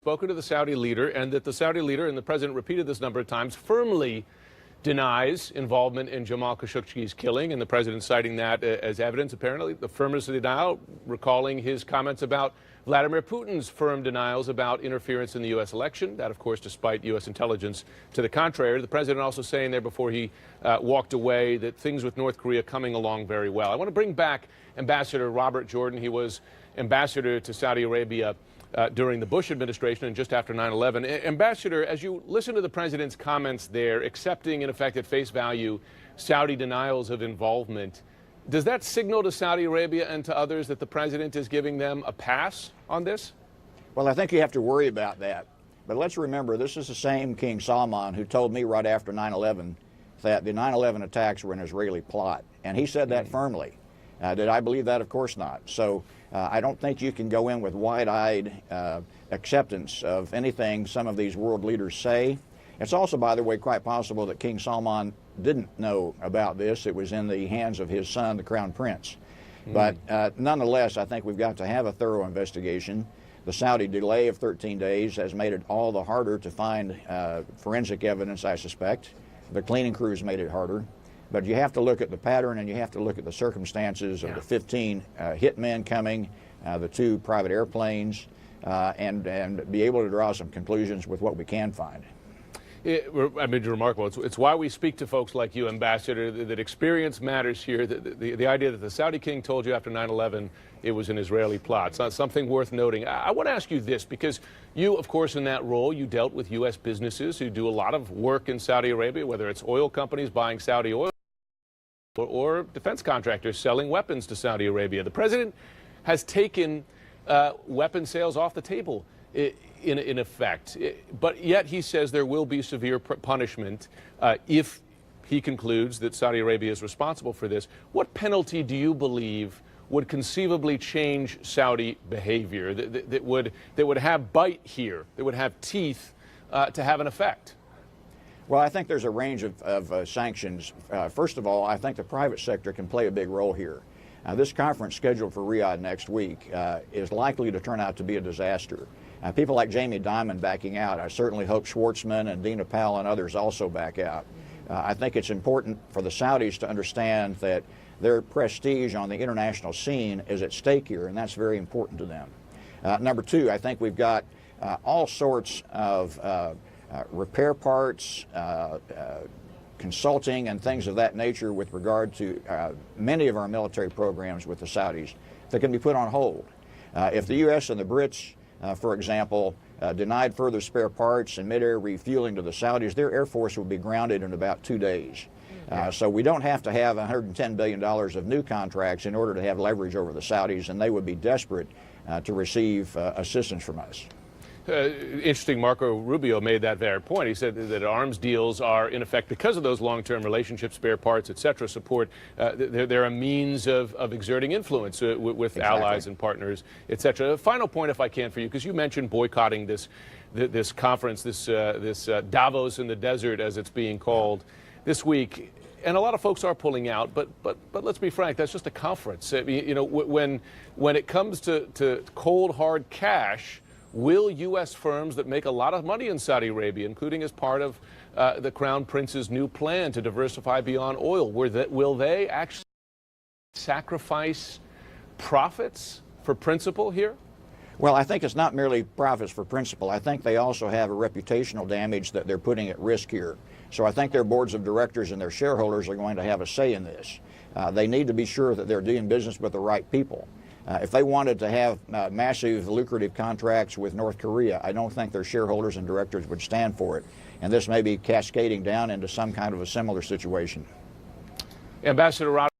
Spoken to the Saudi leader, and that the Saudi leader, and the president repeated this a number of times, firmly denies involvement in Jamal Khashoggi's killing, and the president citing that as evidence, apparently, the firmness of the denial, recalling his comments about Vladimir Putin's firm denials about interference in the U.S. election. That, of course, despite U.S. intelligence to the contrary. The president also saying there before he walked away that things with North Korea coming along very well. I want to bring back Ambassador Robert Jordan. He was ambassador to Saudi Arabia during the Bush administration and just after 9/11. Ambassador, as you listen to the president's comments there, accepting in effect at face value Saudi denials of involvement, does that signal to Saudi Arabia and to others that the president is giving them a pass on this? Well, I think you have to worry about that. But let's remember, this is the same King Salman who told me right after 9/11 that the 9/11 attacks were an Israeli plot. And he said that firmly. Did I believe that? Of course not. So I don't think you can go in with wide-eyed acceptance of anything some of these world leaders say. It's also, by the way, quite possible that King Salman didn't know about this. It was in the hands of his son, the Crown Prince. But nonetheless, I think we've got to have a thorough investigation. The Saudi delay of 13 days has made it all the harder to find forensic evidence, I suspect. The cleaning crews made it harder. But you have to look at the pattern, and you have to look at the circumstances of the 15 hitmen coming, the 2 private airplanes, and be able to draw some conclusions with what we can find. I mean, remarkable. It's why we speak to folks like you, Ambassador, that experience matters here. The idea that the Saudi king told you after 9/11 it was an Israeli plot. It's not something worth noting. I want to ask you this, because you, of course, in that role, you dealt with U.S. businesses who do a lot of work in Saudi Arabia, whether it's oil companies buying Saudi oil or defense contractors selling weapons to Saudi Arabia. The president has taken weapon sales off the table in effect, but yet he says there will be severe punishment if he concludes that Saudi Arabia is responsible for this. What penalty do you believe would conceivably change Saudi behavior that would have bite here, that would have teeth to have an effect? Well, I think there's a range of sanctions. First of all, I think the private sector can play a big role here. This conference scheduled for Riyadh next week is likely to turn out to be a disaster. People like Jamie Dimon backing out, I certainly hope Schwartzman and Dina Powell and others also back out. I think it's important for the Saudis to understand that their prestige on the international scene is at stake here, and that's very important to them. Number 2, I think we've got all sorts of repair parts, consulting and things of that nature with regard to many of our military programs with the Saudis that can be put on hold. If the U.S. and the Brits, for example, denied further spare parts and mid-air refueling to the Saudis, their Air Force would be grounded in about 2 days. So we don't have to have $110 billion of new contracts in order to have leverage over the Saudis, and they would be desperate to receive assistance from us. Interesting, Marco Rubio made that very point. He said that arms deals are, in effect, because of those long-term relationships, spare parts, et cetera, support, they're a means of exerting influence with allies and partners, et cetera. Final point, if I can, for you, because you mentioned boycotting this conference, this Davos in the desert, as it's being called, this week. And a lot of folks are pulling out, but let's be frank, that's just a conference. You know, when it comes to cold, hard cash, will U.S. firms that make a lot of money in Saudi Arabia, including as part of the Crown Prince's new plan to diversify beyond oil, will they actually sacrifice profits for principle here? Well, I think it's not merely profits for principle. I think they also have a reputational damage that they're putting at risk here. So I think their boards of directors and their shareholders are going to have a say in this. They need to be sure that they're doing business with the right people. If they wanted to have massive lucrative contracts with North Korea, I don't think their shareholders and directors would stand for it. And this may be cascading down into some kind of a similar situation. Ambassador Rod